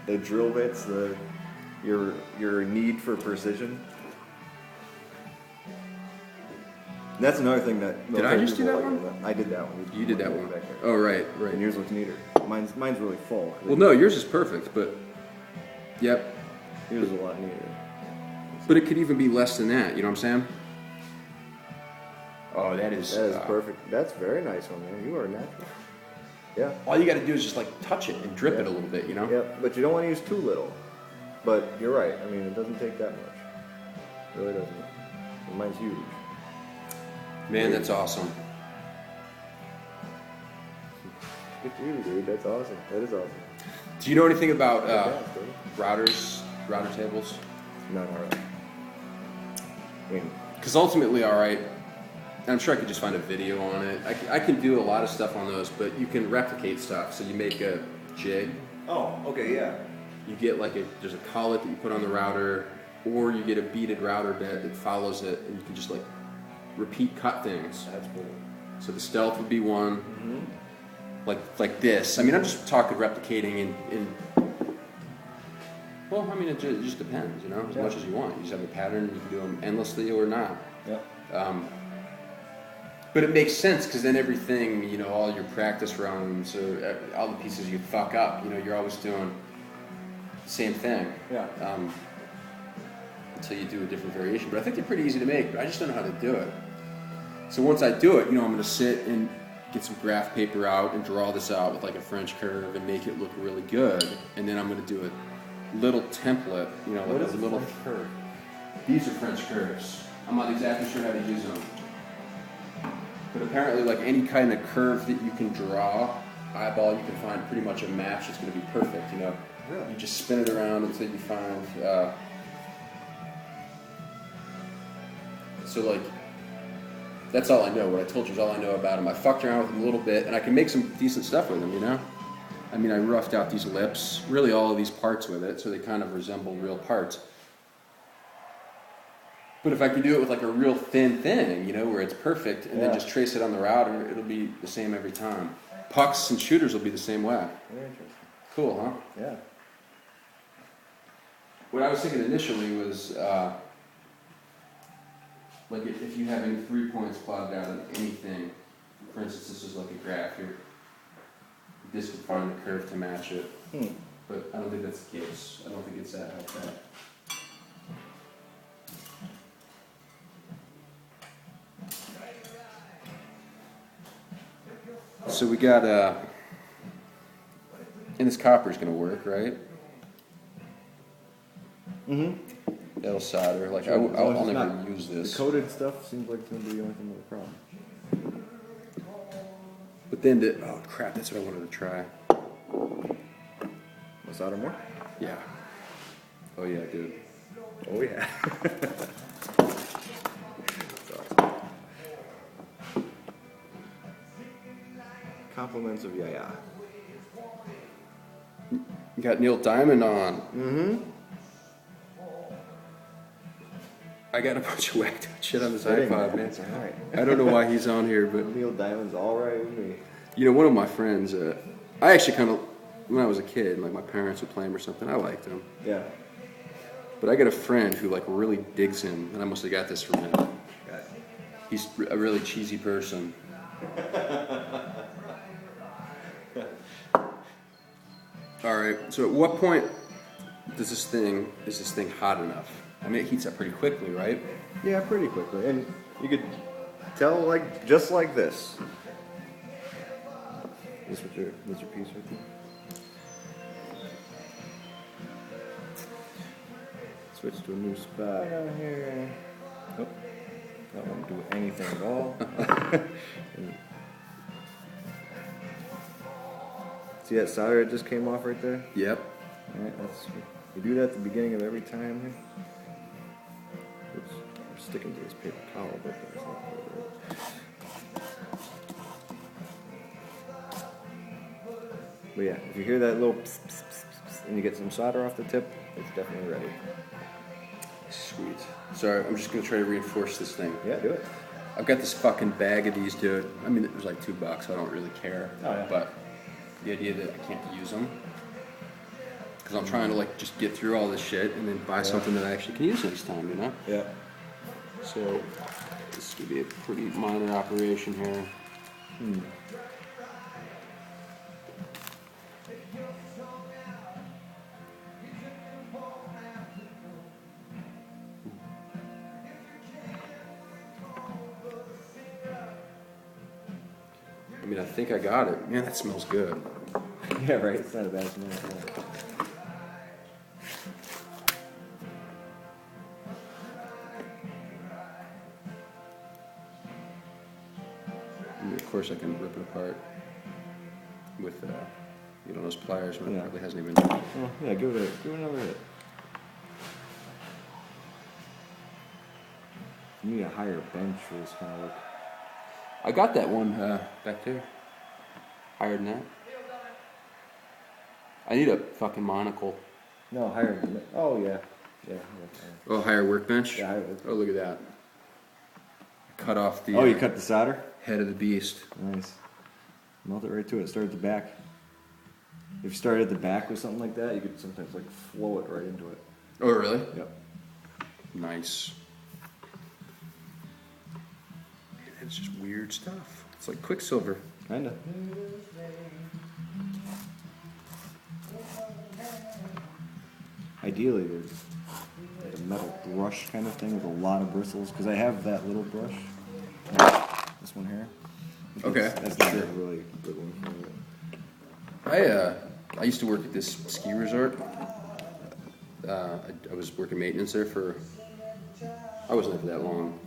the drill bits, your need for precision. And that's another thing that. Did I just do that one? I did that one. You did that one. Oh, right. And yours looks neater. Mine's really full. Well, no, yours is perfect, but yep. Yours is a lot neater. But it could even be less than that. You know what I'm saying? Oh, that is perfect. That's very nice one, man. You are natural. Yeah. All you got to do is just like touch it and drip it a little bit, you know? Yeah, but you don't want to use too little. But you're right. I mean, it doesn't take that much. It really doesn't. And mine's huge. Man, that's awesome. Good for you, dude. That's awesome. That is awesome. Do you know anything about router tables? No, not really. I mean, because ultimately, all right, I'm sure I could just find a video on it. I can do a lot of stuff on those, but you can replicate stuff. So you make a jig. Oh, okay, yeah. You get there's a collet that you put on the router, or you get a beaded router bed that follows it, and you can just repeat cut things. That's cool. So the stealth would be one, like this. I mean, I'm just talking replicating in. Well, I mean, it just depends, you know, as much as you want. You just have a pattern, you can do them endlessly or not. Yeah. But it makes sense because then everything, you know, all your practice runs, or all the pieces you fuck up, you know, you're always doing the same thing. Yeah. Until you do a different variation. But I think they're pretty easy to make, but I just don't know how to do it. So once I do it, you know, I'm going to sit and get some graph paper out and draw this out with a French curve and make it look really good. And then I'm going to do a little template, you know, what like is a little French curve? These are French curves. I'm not exactly sure how to use them. But apparently, any kind of curve that you can draw, eyeball, you can find pretty much a match that's going to be perfect, you know. Really? You just spin it around until you find, so that's all I know. What I told you is all I know about them. I fucked around with them a little bit, and I can make some decent stuff with them, you know. I mean, I roughed out these lips, really all of these parts with it, so they kind of resemble real parts. But if I can do it with a real thin thing, you know, where it's perfect, and then just trace it on the router, it'll be the same every time. Pucks and shooters will be the same way. Very interesting. Cool, huh? Yeah. What I was thinking initially was, if you have any 3 points plotted out on anything, for instance, this is a graph here, this would find the curve to match it. But I don't think that's the case. I don't think it's that like that. So we got, and this copper's going to work, right? Mm-hmm. That'll solder. I'll never use this. The coated stuff seems like it's going to be the only thing with a problem. But then, oh crap, that's what I wanted to try. Want solder more? Yeah. Oh yeah, dude. Oh yeah. Compliments of Yaya. You got Neil Diamond on. Mm-hmm. I got a bunch of whacked out shit on this iPod, man. It's all right. I don't know why he's on here, but Neil Diamond's all right with me. You know, one of my friends, I actually kind of, when I was a kid, my parents would play him or something, I liked him. Yeah. But I got a friend who really digs him, and I must have got this from him. He's a really cheesy person. All right. So at what point is this thing hot enough? I mean, it heats up pretty quickly, right? Yeah, pretty quickly, and you could tell just like this. This was your piece right there. Switch to a new spot down here. Nope. That won't do anything at all. See that solder that just came off right there? Yep. Alright, we do that at the beginning of every time here. Oops, I'm sticking to this paper towel, but that's not really right. But yeah, if you hear that little pss, pss, pss, pss, and you get some solder off the tip, it's definitely ready. Sweet. Sorry, I'm just going to try to reinforce this thing. Yeah, do it. I've got this fucking bag of these, dude. I mean, it was $2, so I don't really care. Oh, yeah. But the idea that I can't use them, because I'm trying to like just get through all this shit and then buy something that I actually can use next time, you know? Yeah. So this could be a pretty minor operation here. I mean, I think I got it. Man, that smells good. Yeah, right. It's not a bad smell at all. I mean, of course, I can rip it apart with, you know, those pliers, but it Yeah. probably hasn't even. Oh, yeah, give it another hit. You need a higher bench for this kind of work. I got that one back there. Higher than that. I need a fucking monocle. No, higher than that. Oh, yeah. Yeah. Oh, higher workbench? Yeah, higher workbench. Oh, look at that. Cut off the Oh, you cut the solder? head of the beast. Nice. Melt it right to it. Start at the back. If you started at the back with something like that, you could sometimes like flow it right into it. Oh, really? Yep. Nice. It's just weird stuff. It's like Quicksilver. Kinda. Ideally, there's like a metal brush kind of thing with a lot of bristles, because I have that little brush. This one here. Okay. That's not a really good one for it. I used to work at this ski resort. I was working maintenance there I wasn't there for that long.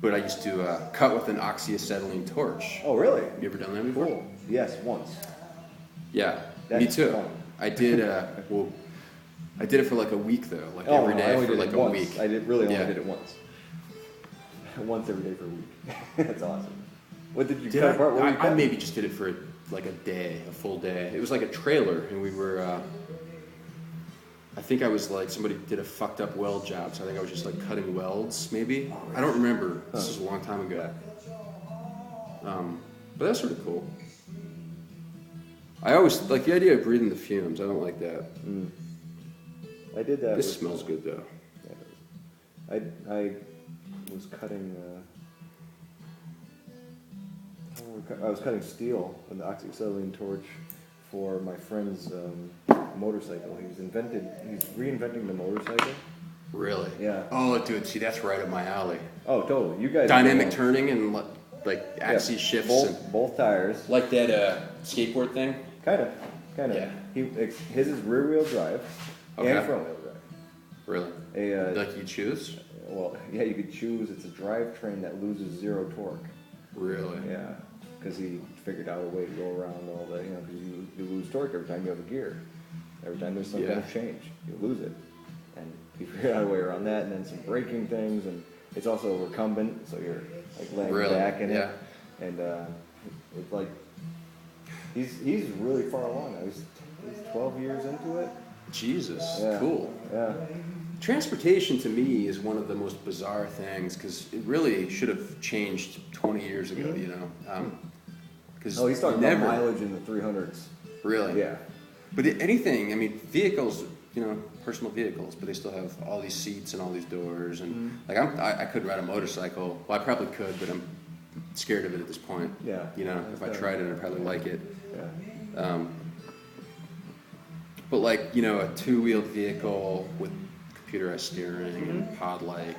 But I used to cut with an oxyacetylene torch. Oh, really? You ever done that before? Cool. Yes, once. Yeah, me That's too. fun. I did. Well, I did it for like a week though, like every no, I day only for did like it a once. week. I only Yeah. did it once. Once every day for a week. That's awesome. What did you Did cut I? apart? What were you I cutting? maybe just did it for like a day, a full day. It was like a trailer, and we were. I think I was like somebody did a fucked up weld job, so I think I was just like cutting welds, maybe. I don't remember. This was a long time ago. But that's sort of cool. I always like the idea of breathing the fumes. I don't like that. I did that. This smells good though. I was cutting. I was cutting steel with the oxyacetylene torch for my friend's motorcycle. He's reinventing the motorcycle. Really? Yeah. Oh, dude, see, that's right up my alley. Oh, totally. You guys. Dynamic turning and like axis shifts and Both tires. like that skateboard thing. Kind of. Yeah. His is rear wheel drive Okay. and front wheel drive. Really? Like you choose? Well, yeah, you could choose. It's a drivetrain that loses zero torque. Really? Yeah, because he figured out a way to go around all the, because you lose torque every time you have a gear. Every time there's some kind of change, you lose it. And he figured out a way around that, and then some braking things, and it's also recumbent, so you're like laying back in it. And it's like, he's really far along now. He's 12 years into it. Jesus, Yeah. cool. Yeah. Transportation to me is one of the most bizarre things because it really should have changed 20 years ago, you know? Because Oh, he's talking about mileage in the 300s. Really? Yeah. But anything, I mean, vehicles, you know, personal vehicles, but they still have all these seats and all these doors. And like, I could ride a motorcycle. Well, I probably could, but I'm scared of it at this point. Yeah. You know, if I tried it, I'd probably like it. Yeah. But like, you know, a two-wheeled vehicle with computerized steering and pod-like,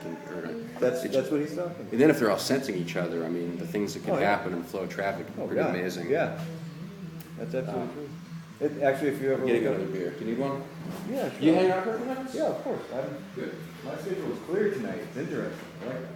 That's what he's talking. and then if they're all sensing each other, I mean, the things that can Oh, yeah. happen in flow of traffic are Oh, pretty yeah. amazing. Yeah. That's absolutely true. Actually, if you ever Getting look another beer. Do you need one? Yeah, sure. You hang out for a minute? Yeah, of course. Good. My schedule is clear tonight. It's interesting. I like that.